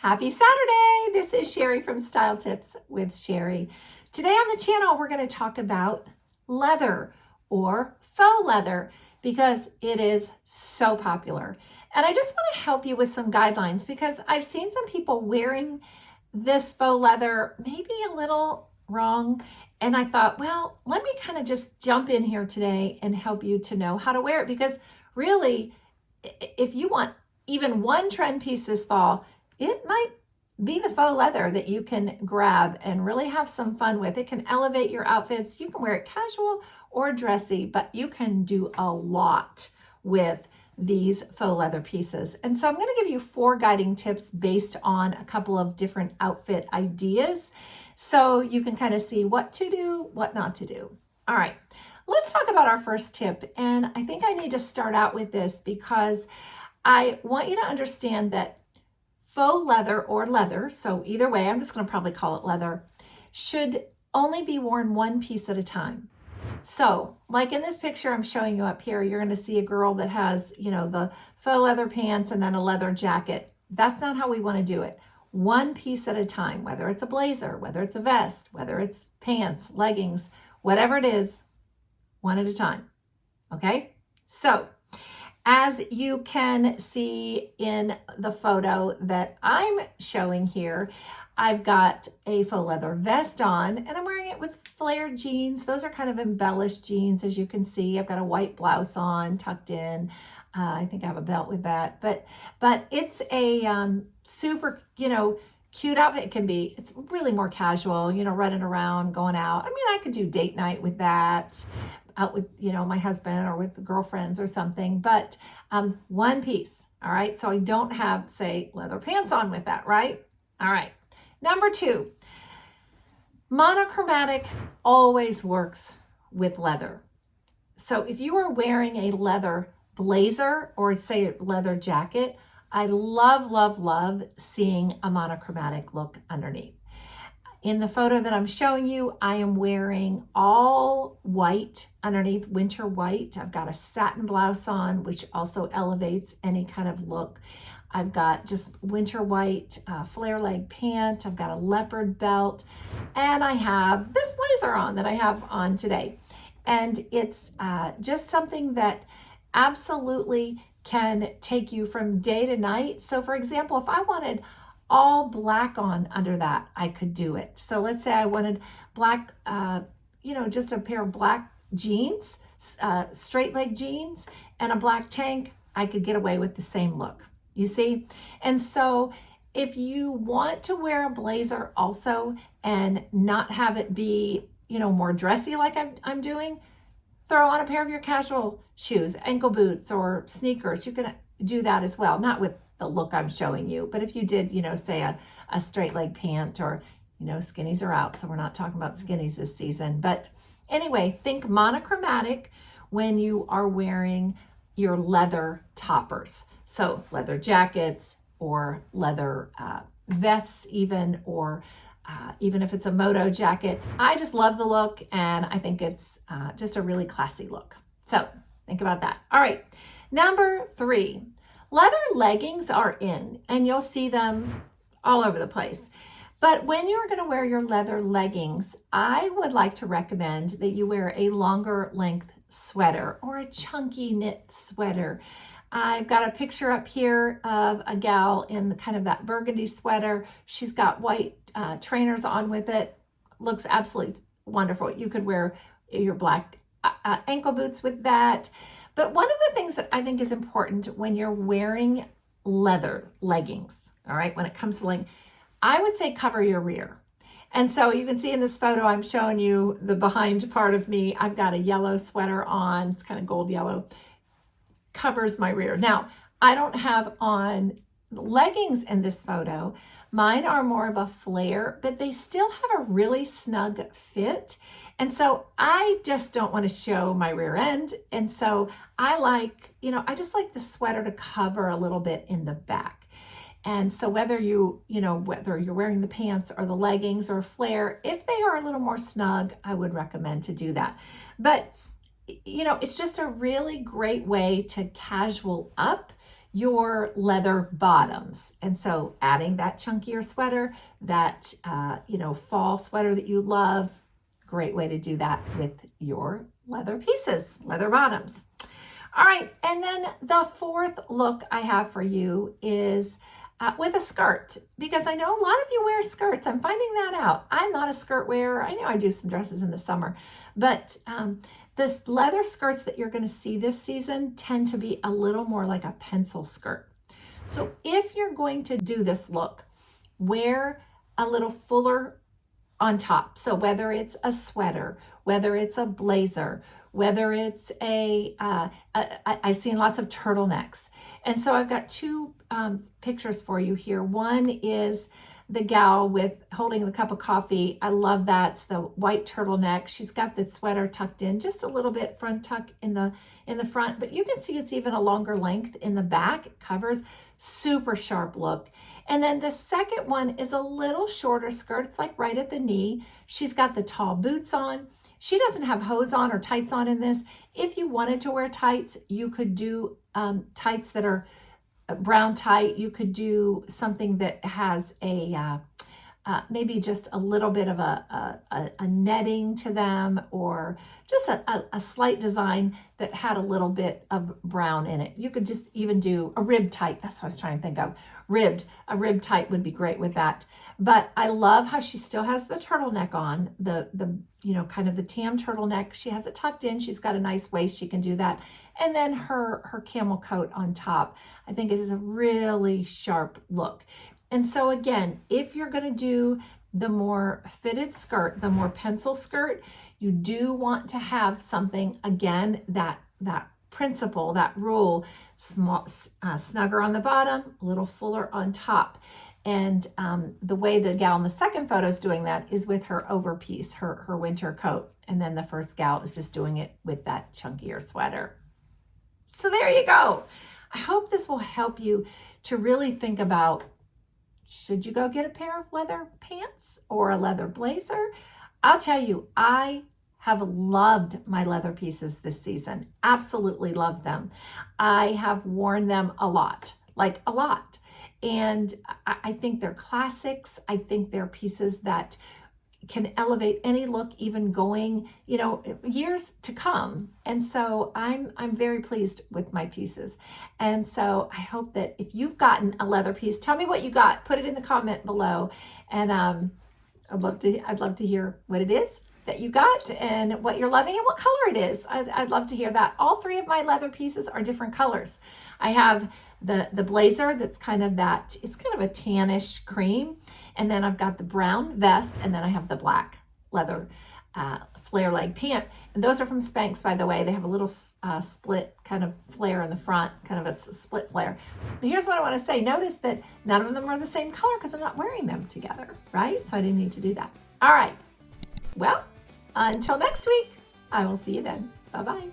Happy Saturday! This is Sherry from Style Tips with Sherry. Today on the channel, we're going to talk about leather or faux leather because it is so popular. And I just want to help you with some guidelines because I've seen some people wearing this faux leather maybe a little wrong. And I thought, well, let me kind of just jump in here today and help you to know how to wear it because really, if you want even one trend piece this fall, it might be the faux leather that you can grab and really have some fun with. It can elevate your outfits. You can wear it casual or dressy, but you can do a lot with these faux leather pieces. And so I'm going to give you 4 guiding tips based on a couple of different outfit ideas so you can kind of see what to do, what not to do. All right, let's talk about our first tip. And I think I need to start out with this because I want you to understand that faux leather or leather, so either way, I'm just going to probably call it leather, should only be worn one piece at a time. So like in this picture I'm showing you up here, you're going to see a girl that has, the faux leather pants and then a leather jacket. That's not how we want to do it. One piece at a time, whether it's a blazer, whether it's a vest, whether it's pants, leggings, whatever it is, one at a time. Okay? So as you can see in the photo that I'm showing here, I've got a faux leather vest on and I'm wearing it with flared jeans. Those are kind of embellished jeans, as you can see. I've got a white blouse on, tucked in. I think I have a belt with that, but it's a super, cute outfit. It can be, it's really more casual, running around, going out. I mean, I could do date night with that, out with, my husband or with girlfriends or something, but one piece. All right. So I don't have, say, leather pants on with that, right? All right. Number 2, monochromatic always works with leather. So if you are wearing a leather blazer or say a leather jacket, I love, love, love seeing a monochromatic look underneath. In the photo that I'm showing you, I am wearing all white underneath, winter white. I've got a satin blouse on, which also elevates any kind of look. I've got just winter white flare leg pant. I've got a leopard belt, and I have this blazer on that I have on today. And it's just something that absolutely can take you from day to night. So for example, if I wanted all black on under that, I could do it. So let's say I wanted black, just a pair of black jeans, straight leg jeans and a black tank, I could get away with the same look, you see? And so if you want to wear a blazer also and not have it be, more dressy like I'm doing, throw on a pair of your casual shoes, ankle boots or sneakers. You can do that as well, not with the look I'm showing you, but if you did, say a straight leg pant or, skinnies are out. So we're not talking about skinnies this season. But anyway, think monochromatic when you are wearing your leather toppers. So leather jackets or leather vests even, or even if it's a moto jacket. I just love the look and I think it's just a really classy look. So think about that. All right, number 3. Leather leggings are in, and you'll see them all over the place. But when you're going to wear your leather leggings, I would like to recommend that you wear a longer length sweater or a chunky knit sweater. I've got a picture up here of a gal in kind of that burgundy sweater. She's got white trainers on with it. Looks absolutely wonderful. You could wear your black ankle boots with that. But one of the things that I think is important when you're wearing leather leggings, all right, when it comes to leggings, I would say cover your rear. And so you can see in this photo, I'm showing you the behind part of me. I've got a yellow sweater on. It's kind of gold yellow. Covers my rear. Now, I don't have on leggings in this photo. Mine are more of a flare, but they still have a really snug fit. And so I just don't want to show my rear end. And so I like, I just like the sweater to cover a little bit in the back. And so whether whether you're wearing the pants or the leggings or flare, if they are a little more snug, I would recommend to do that. But, it's just a really great way to casual up your leather bottoms. And so adding that chunkier sweater, that, fall sweater that you love, great way to do that with your leather pieces, leather bottoms. All right, and then the fourth look I have for you is with a skirt, because I know a lot of you wear skirts. I'm finding that out. I'm not a skirt wearer. I know I do some dresses in the summer, but the leather skirts that you're going to see this season tend to be a little more like a pencil skirt. So if you're going to do this look, wear a little fuller on top. So whether it's a sweater, whether it's a blazer, whether it's I've seen lots of turtlenecks. And so I've got two pictures for you here. One is the gal with holding the cup of coffee. I love that. It's the white turtleneck. She's got the sweater tucked in just a little bit, front tuck in the front, but you can see it's even a longer length in the back. It covers, super sharp look. And then the second one is a little shorter skirt. It's like right at the knee. She's got the tall boots on. She doesn't have hose on or tights on in this. If you wanted to wear tights, you could do tights that are brown tight. You could do something that has a maybe just a little bit of a netting to them, or just a slight design that had a little bit of brown in it. You could just even do a rib tight. That's what I was trying to think of. A rib tight would be great with that. But I love how she still has the turtleneck on, the kind of the tam turtleneck. She has it tucked in. She's got a nice waist. She can do that. And then her camel coat on top. I think it is a really sharp look. And so again, if you're going to do the more fitted skirt, the more pencil skirt, you do want to have something, again, that principle, that rule, snugger on the bottom, a little fuller on top. And the way the gal in the second photo is doing that is with her overpiece, her winter coat. And then the first gal is just doing it with that chunkier sweater. So there you go. I hope this will help you to really think about, should you go get a pair of leather pants or a leather blazer? I'll tell you, I have loved my leather pieces this season. Absolutely loved them. I have worn them a lot, like a lot. And I think they're classics. I think they're pieces that can elevate any look, even going, years to come. And so I'm very pleased with my pieces. And so I hope that if you've gotten a leather piece, tell me what you got. Put it in the comment below. And I'd love to hear what it is that you got and what you're loving and what color it is. I'd love to hear that. All three of my leather pieces are different colors. I have the blazer that's kind of it's kind of a tannish cream. And then I've got the brown vest, and then I have the black leather flare leg pant. And those are from Spanx, by the way. They have a little split kind of flare in the front, kind of a split flare. But here's what I want to say. Notice that none of them are the same color because I'm not wearing them together, right? So I didn't need to do that. All right. Well, until next week, I will see you then. Bye-bye.